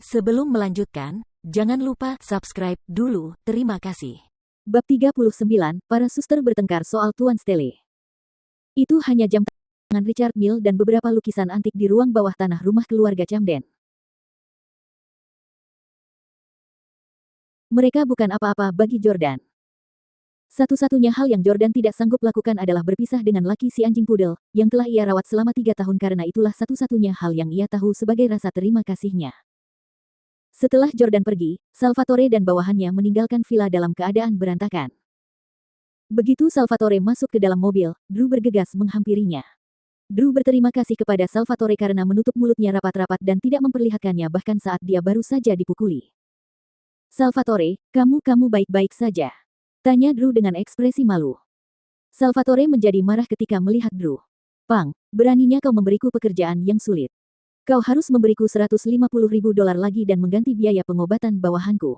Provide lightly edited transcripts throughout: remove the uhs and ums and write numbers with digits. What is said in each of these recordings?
Sebelum melanjutkan, jangan lupa subscribe dulu, terima kasih. Bab 39, para suster bertengkar soal Tuan Stele. Itu hanya jam tangan Richard Mille dan beberapa lukisan antik di ruang bawah tanah rumah keluarga Camden. Mereka bukan apa-apa bagi Jordan. Satu-satunya hal yang Jordan tidak sanggup lakukan adalah berpisah dengan laki si anjing pudel, yang telah ia rawat selama 3 tahun karena itulah satu-satunya hal yang ia tahu sebagai rasa terima kasihnya. Setelah Jordan pergi, Salvatore dan bawahannya meninggalkan villa dalam keadaan berantakan. Begitu Salvatore masuk ke dalam mobil, Drew bergegas menghampirinya. Drew berterima kasih kepada Salvatore karena menutup mulutnya rapat-rapat dan tidak memperlihatkannya bahkan saat dia baru saja dipukuli. Salvatore, kamu baik-baik saja? Tanya Drew dengan ekspresi malu. Salvatore menjadi marah ketika melihat Drew. Pang, beraninya kau memberiku pekerjaan yang sulit. Kau harus memberiku $150.000 lagi dan mengganti biaya pengobatan bawahanku.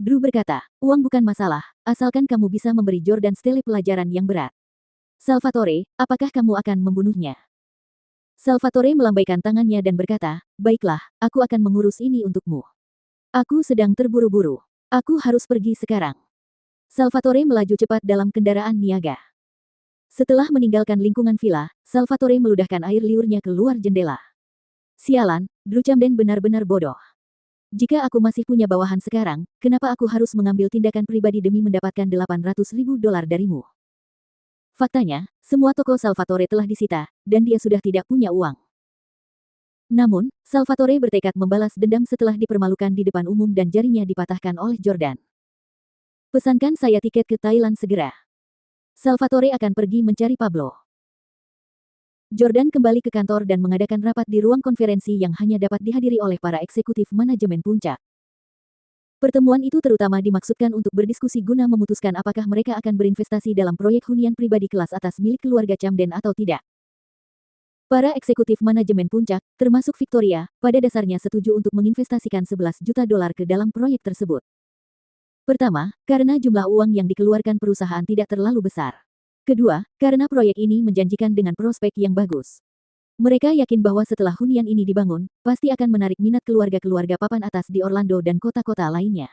Drew berkata, uang bukan masalah, asalkan kamu bisa memberi Jordan Stele pelajaran yang berat. Salvatore, apakah kamu akan membunuhnya? Salvatore melambaikan tangannya dan berkata, baiklah, aku akan mengurus ini untukmu. Aku sedang terburu-buru. Aku harus pergi sekarang. Salvatore melaju cepat dalam kendaraan niaga. Setelah meninggalkan lingkungan villa, Salvatore meludahkan air liurnya keluar jendela. Sialan, Drew Camden benar-benar bodoh. Jika aku masih punya bawahan sekarang, kenapa aku harus mengambil tindakan pribadi demi mendapatkan $800.000 darimu? Faktanya, semua toko Salvatore telah disita, dan dia sudah tidak punya uang. Namun, Salvatore bertekad membalas dendam setelah dipermalukan di depan umum dan jarinya dipatahkan oleh Jordan. Pesankan saya tiket ke Thailand segera. Salvatore akan pergi mencari Pablo. Jordan kembali ke kantor dan mengadakan rapat di ruang konferensi yang hanya dapat dihadiri oleh para eksekutif manajemen puncak. Pertemuan itu terutama dimaksudkan untuk berdiskusi guna memutuskan apakah mereka akan berinvestasi dalam proyek hunian pribadi kelas atas milik keluarga Camden atau tidak. Para eksekutif manajemen puncak, termasuk Victoria, pada dasarnya setuju untuk menginvestasikan $11 juta ke dalam proyek tersebut. Pertama, karena jumlah uang yang dikeluarkan perusahaan tidak terlalu besar. Kedua, karena proyek ini menjanjikan dengan prospek yang bagus. Mereka yakin bahwa setelah hunian ini dibangun, pasti akan menarik minat keluarga-keluarga papan atas di Orlando dan kota-kota lainnya.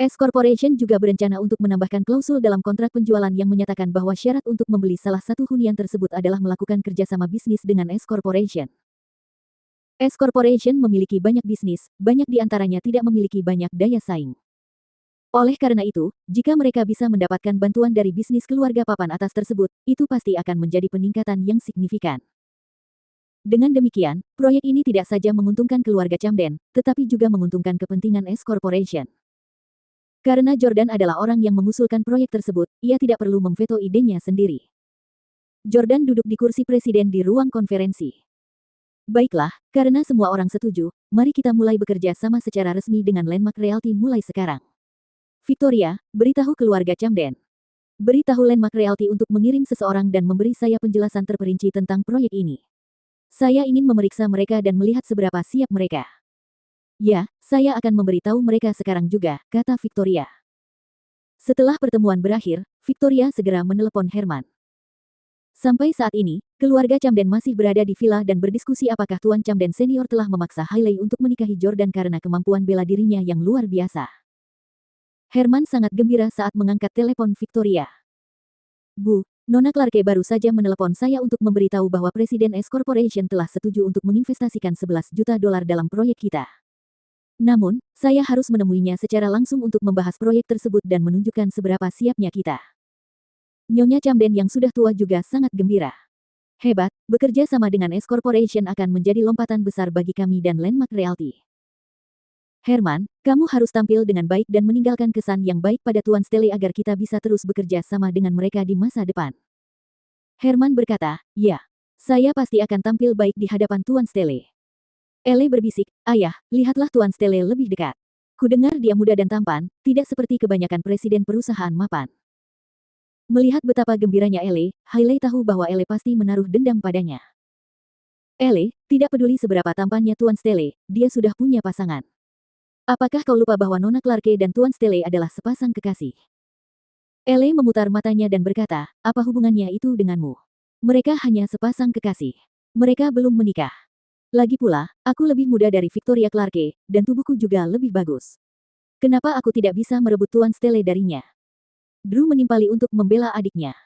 S Corporation juga berencana untuk menambahkan klausul dalam kontrak penjualan yang menyatakan bahwa syarat untuk membeli salah satu hunian tersebut adalah melakukan kerjasama bisnis dengan S Corporation. S Corporation memiliki banyak bisnis, banyak di antaranya tidak memiliki banyak daya saing. Oleh karena itu, jika mereka bisa mendapatkan bantuan dari bisnis keluarga papan atas tersebut, itu pasti akan menjadi peningkatan yang signifikan. Dengan demikian, proyek ini tidak saja menguntungkan keluarga Camden, tetapi juga menguntungkan kepentingan S Corporation. Karena Jordan adalah orang yang mengusulkan proyek tersebut, ia tidak perlu memveto idenya sendiri. Jordan duduk di kursi presiden di ruang konferensi. Baiklah, karena semua orang setuju, mari kita mulai bekerja sama secara resmi dengan Landmark Realty mulai sekarang. Victoria, beritahu keluarga Camden. Beritahu Landmark Realty untuk mengirim seseorang dan memberi saya penjelasan terperinci tentang proyek ini. Saya ingin memeriksa mereka dan melihat seberapa siap mereka. Ya, saya akan memberitahu mereka sekarang juga, kata Victoria. Setelah pertemuan berakhir, Victoria segera menelepon Herman. Sampai saat ini, keluarga Camden masih berada di villa dan berdiskusi apakah Tuan Camden Senior telah memaksa Hailey untuk menikahi Jordan karena kemampuan bela dirinya yang luar biasa. Herman sangat gembira saat mengangkat telepon Victoria. Bu, Nona Clarke baru saja menelepon saya untuk memberitahu bahwa Presiden S Corporation telah setuju untuk menginvestasikan $11 juta dalam proyek kita. Namun, saya harus menemuinya secara langsung untuk membahas proyek tersebut dan menunjukkan seberapa siapnya kita. Nyonya Camden yang sudah tua juga sangat gembira. Hebat, bekerja sama dengan S Corporation akan menjadi lompatan besar bagi kami dan Landmark Realty. Herman, kamu harus tampil dengan baik dan meninggalkan kesan yang baik pada Tuan Stele agar kita bisa terus bekerja sama dengan mereka di masa depan. Herman berkata, ya, saya pasti akan tampil baik di hadapan Tuan Stele. Ellie berbisik, ayah, lihatlah Tuan Stele lebih dekat. Kudengar dia muda dan tampan, tidak seperti kebanyakan presiden perusahaan mapan. Melihat betapa gembiranya Ellie, Hailey tahu bahwa Ellie pasti menaruh dendam padanya. Ellie, tidak peduli seberapa tampannya Tuan Stele, dia sudah punya pasangan. Apakah kau lupa bahwa Nona Clarke dan Tuan Stele adalah sepasang kekasih? Ellie memutar matanya dan berkata, apa hubungannya itu denganmu? Mereka hanya sepasang kekasih. Mereka belum menikah. Lagi pula, aku lebih muda dari Victoria Clarke, dan tubuhku juga lebih bagus. Kenapa aku tidak bisa merebut Tuan Stele darinya? Drew menimpali untuk membela adiknya.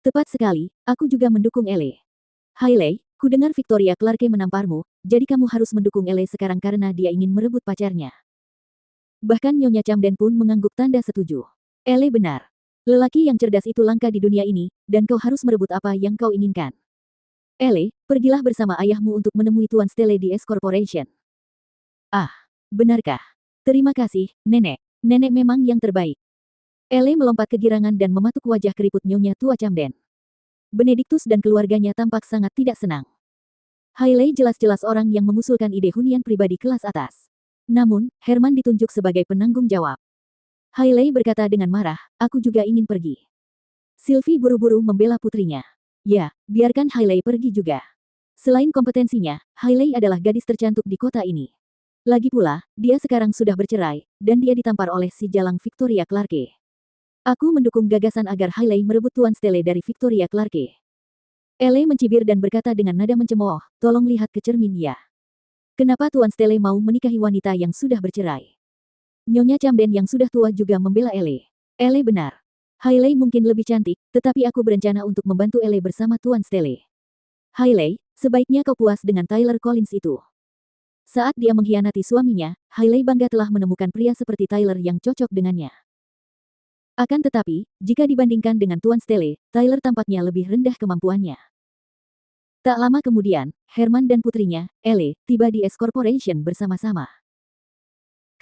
Tepat sekali, aku juga mendukung Ele. Hailey, ku dengar Victoria Clarke menamparmu, jadi kamu harus mendukung Ele sekarang karena dia ingin merebut pacarnya. Bahkan Nyonya Camden pun mengangguk tanda setuju. Ele benar. Lelaki yang cerdas itu langka di dunia ini, dan kau harus merebut apa yang kau inginkan. Ele, pergilah bersama ayahmu untuk menemui Tuan Stele di S Corporation. Ah, benarkah? Terima kasih, Nenek. Nenek memang yang terbaik. Ele melompat kegirangan dan mematuk wajah keriput Nyonya Tua Camden. Benediktus dan keluarganya tampak sangat tidak senang. Hailey jelas-jelas orang yang mengusulkan ide hunian pribadi kelas atas. Namun, Herman ditunjuk sebagai penanggung jawab. Hailey berkata dengan marah, aku juga ingin pergi. Sylvie buru-buru membela putrinya. Ya, biarkan Hailey pergi juga. Selain kompetensinya, Hailey adalah gadis tercantik di kota ini. Lagi pula, dia sekarang sudah bercerai, dan dia ditampar oleh si jalang Victoria Clarke. Aku mendukung gagasan agar Hailey merebut Tuan Stele dari Victoria Clarke. Ele mencibir dan berkata dengan nada mencemooh, tolong lihat ke cermin ya. Kenapa Tuan Stele mau menikahi wanita yang sudah bercerai? Nyonya Camden yang sudah tua juga membela Ele. Ele benar. Hailey mungkin lebih cantik, tetapi aku berencana untuk membantu Ele bersama Tuan Stele. Hailey, sebaiknya kau puas dengan Tyler Collins itu. Saat dia mengkhianati suaminya, Hailey bangga telah menemukan pria seperti Tyler yang cocok dengannya. Akan tetapi, jika dibandingkan dengan Tuan Stele, Tyler tampaknya lebih rendah kemampuannya. Tak lama kemudian, Herman dan putrinya, Ele, tiba di S Corporation bersama-sama.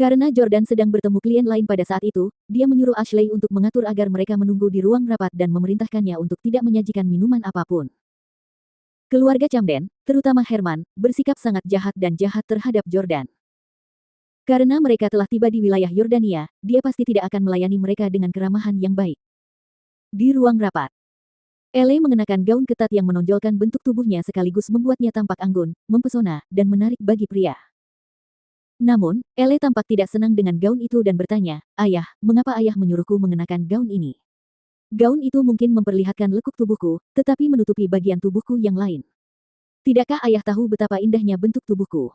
Karena Jordan sedang bertemu klien lain pada saat itu, dia menyuruh Ashley untuk mengatur agar mereka menunggu di ruang rapat dan memerintahkannya untuk tidak menyajikan minuman apapun. Keluarga Camden, terutama Herman, bersikap sangat jahat dan jahat terhadap Jordan. Karena mereka telah tiba di wilayah Yordania, dia pasti tidak akan melayani mereka dengan keramahan yang baik. Di ruang rapat, Ele mengenakan gaun ketat yang menonjolkan bentuk tubuhnya sekaligus membuatnya tampak anggun, mempesona, dan menarik bagi pria. Namun, Ele tampak tidak senang dengan gaun itu dan bertanya, ayah, mengapa ayah menyuruhku mengenakan gaun ini? Gaun itu mungkin memperlihatkan lekuk tubuhku, tetapi menutupi bagian tubuhku yang lain. Tidakkah ayah tahu betapa indahnya bentuk tubuhku?